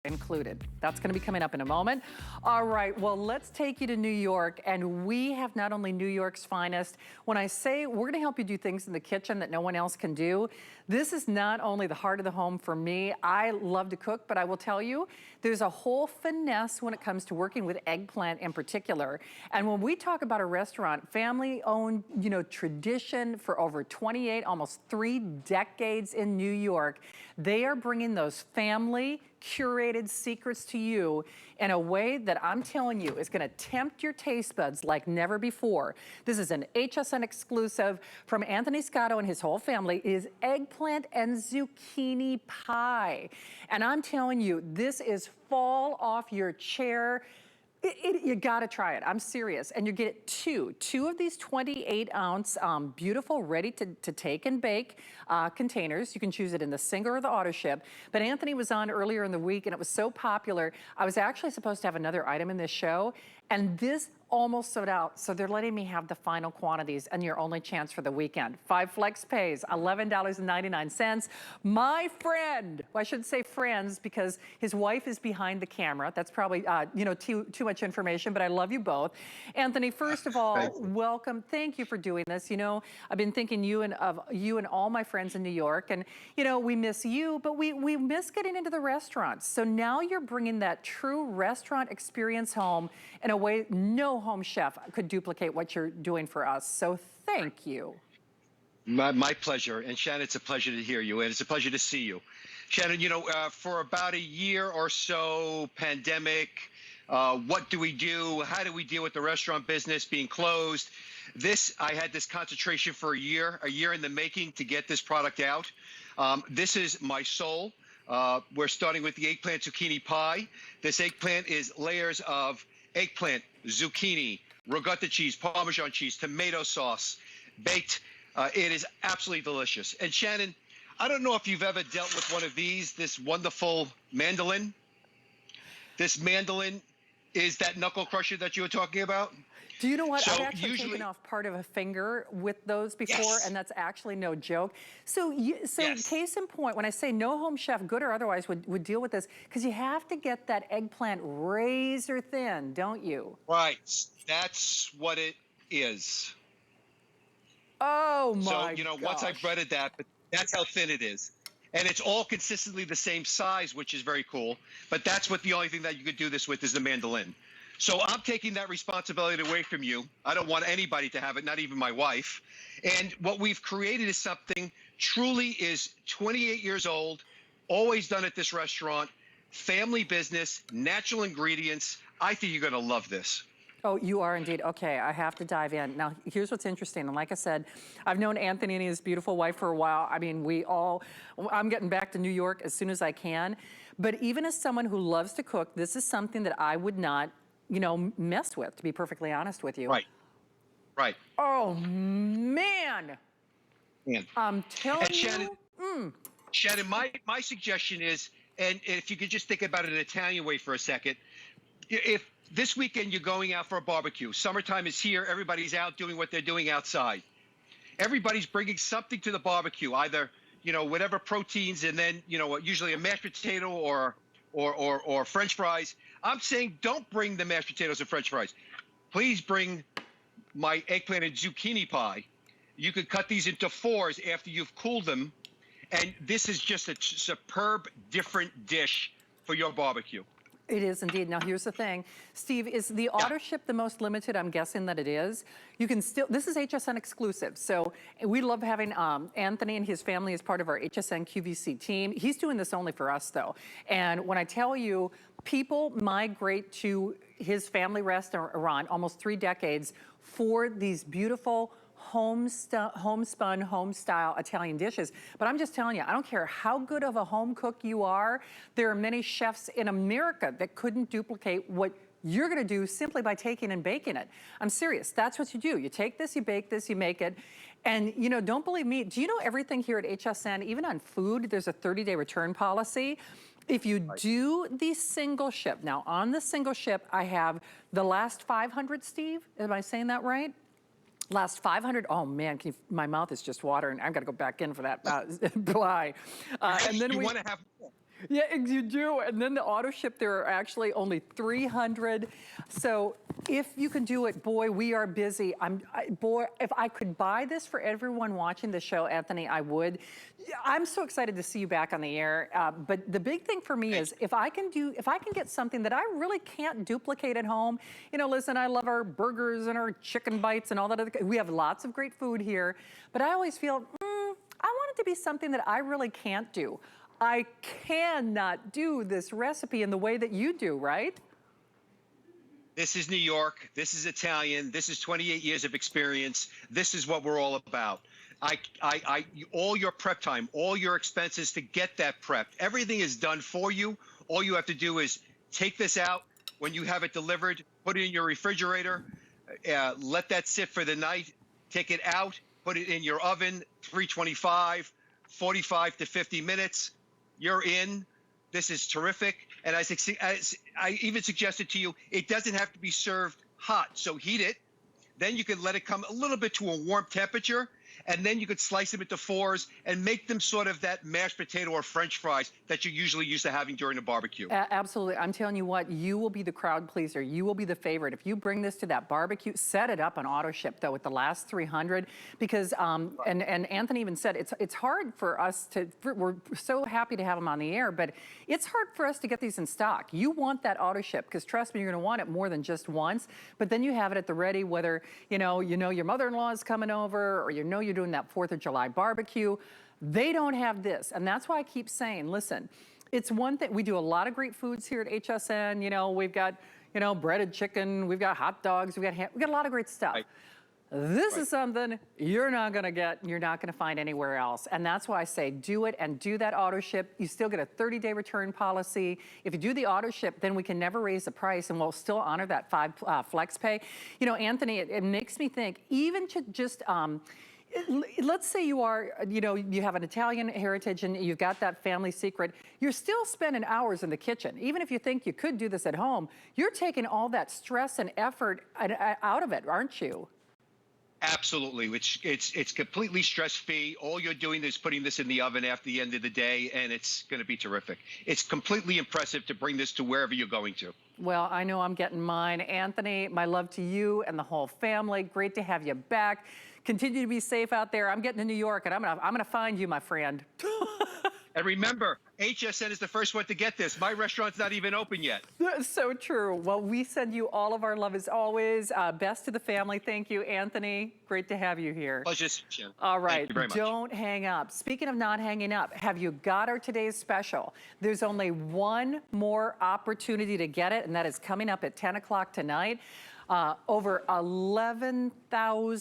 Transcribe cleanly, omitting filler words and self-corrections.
included. That's going to be coming up in a moment. All right, well, let's take you to New York, and we have not only New York's finest. When I say we're going to help you do things in the kitchen that no one else can do, this is not only the heart of the home for me. I love to cook, but I will tell you, there's a whole finesse when it comes to working with Eggplant in particular. And when we talk about a restaurant, family-owned, tradition for over 28, almost 3 decades in New York, they are bringing those family curated secrets to you in a way that I'm telling you is going to tempt your taste buds like never before. This is an HSN exclusive from Anthony Scotto and his whole family. It is eggplant and zucchini pie. And I'm telling you, this is fall off your chair. You gotta try it, I'm serious. And you get two of these 28-ounce beautiful, ready to take and bake containers. You can choose it in the single or the auto ship. But Anthony was on earlier in the week and it was so popular. I was actually supposed to have another item in this show, and this almost sold out, so they're letting me have the final quantities and your only chance for the weekend. 5 flex pays, $11.99. My friend, well, I shouldn't say friends because his wife is behind the camera. That's probably, too much information, but I love you both. Anthony, first of all, welcome. Thank you for doing this. I've been thinking of you and all my friends in New York, and we miss you, but we miss getting into the restaurants. So now you're bringing that true restaurant experience home in a way no home chef could duplicate what you're doing for us. So thank you. My pleasure. And Shannon, it's a pleasure to hear you, and it's a pleasure to see you. Shannon, for about a year or so, pandemic, what do we do? How do we deal with the restaurant business being closed? I had this concentration for a year in the making to get this product out. This is my soul. We're starting with the eggplant zucchini pie. This eggplant is layers of eggplant, zucchini, ricotta cheese, parmesan cheese, tomato sauce, baked. It is absolutely delicious. And Shannon, I don't know if you've ever dealt with one of these, this wonderful mandolin. This mandolin is that knuckle crusher that you were talking about. Do you know what? I've actually taken off part of a finger with those before, and that's actually no joke. So case in point, when I say no home chef, good or otherwise, would deal with this, because you have to get that eggplant razor thin, don't you? Right. That's what it is. Oh my So, once I've breaded that, but that's how thin it is. And it's all consistently the same size, which is very cool. But that's what the only thing that you could do this with is the mandolin. So I'm taking that responsibility away from you. I don't want anybody to have it, not even my wife. And what we've created is something truly is 28 years old, always done at this restaurant, family business, natural ingredients. I think you're gonna love this. Oh, you are indeed. Okay, I have to dive in. Now, here's what's interesting. And like I said, I've known Anthony and his beautiful wife for a while. I mean, I'm getting back to New York as soon as I can. But even as someone who loves to cook, this is something that I would not, mess with, to be perfectly honest with you. Right. Oh, man. I'm telling Shannon, you. Shannon, my suggestion is, and if you could just think about it an Italian way for a second, if this weekend you're going out for a barbecue, summertime is here, everybody's out doing what they're doing outside. Everybody's bringing something to the barbecue, either, whatever proteins, and then, usually a mashed potato or French fries. I'm saying don't bring the mashed potatoes and French fries. Please bring my eggplant and zucchini pie. You could cut these into 4s after you've cooled them. And this is just a superb, different dish for your barbecue. It is indeed. Now here's the thing. Steve, is the auto ship the most limited? I'm guessing that it is. You can still, this is HSN exclusive. So we love having Anthony and his family as part of our HSN QVC team. He's doing this only for us though. And when I tell you, people migrate to his family restaurant almost 3 decades for these beautiful homespun, home-style Italian dishes. But I'm just telling you, I don't care how good of a home cook you are, there are many chefs in America that couldn't duplicate what you're gonna do simply by taking and baking it. I'm serious, that's what you do. You take this, you bake this, you make it. And don't believe me, do you know everything here at HSN, even on food, there's a 30-day return policy. If you do the single ship, now on the single ship, I have the last 500, Steve, am I saying that right? Last 500, oh man, my mouth is just watering. I've got to go back in for that pie. And then you want to have more. Yeah, you do. And then the auto ship, there are actually only 300. So if you can do it, boy, we are busy. Boy, if I could buy this for everyone watching the show, Anthony, I would. I'm so excited to see you back on the air. But the big thing for me is if I can get something that I really can't duplicate at home. You know, listen, I love our burgers and our chicken bites and all that other. We have lots of great food here, but I always feel, I want it to be something that I really can't do. I cannot do this recipe in the way that you do, right? This is New York. This is Italian. This is 28 years of experience. This is what we're all about. All your prep time, all your expenses to get that prepped, everything is done for you. All you have to do is take this out when you have it delivered, put it in your refrigerator, let that sit for the night, take it out, put it in your oven, 325, 45 to 50 minutes. You're in. This is terrific. And as I even suggested to you, it doesn't have to be served hot. So heat it. Then you can let it come a little bit to a warm temperature. And then you could slice them into fours and make them sort of that mashed potato or French fries that you're usually used to having during a barbecue. Absolutely. I'm telling you what, you will be the crowd pleaser. You will be the favorite. If you bring this to that barbecue, set it up on auto ship though with the last 300 because, and Anthony even said, it's hard for us we're so happy to have them on the air, but it's hard for us to get these in stock. You want that auto ship because trust me, you're gonna want it more than just once, but then you have it at the ready, whether, you know your mother-in-law is coming over or you're doing that 4th of July barbecue. They don't have this. And that's why I keep saying, listen, it's one thing, we do a lot of great foods here at HSN. You know, we've got, breaded chicken, we've got hot dogs, we've got a lot of great stuff. Right. This is something you're not gonna find anywhere else. And that's why I say do it and do that auto ship. You still get a 30-day return policy. If you do the auto ship, then we can never raise the price and we'll still honor that 5 flex pay. You know, Anthony, it makes me think, even to just, let's say you are, you have an Italian heritage and you've got that family secret, you're still spending hours in the kitchen. Even if you think you could do this at home, you're taking all that stress and effort out of it, aren't you? Absolutely. It's completely stress-free. All you're doing is putting this in the oven after the end of the day, and it's going to be terrific. It's completely impressive to bring this to wherever you're going to. Well, I know I'm getting mine. Anthony, my love to you and the whole family. Great to have you back. Continue to be safe out there. I'm getting to New York, and I'm gonna find you, my friend. And remember, HSN is the first one to get this. My restaurant's not even open yet. So true. Well, we send you all of our love as always. Best to the family. Thank you, Anthony. Great to have you here. Pleasure, Shannon. All right, Thank you very much. Don't hang up. Speaking of not hanging up, have you got our today's special? There's only one more opportunity to get it, and that is coming up at 10 o'clock tonight. Over 11,000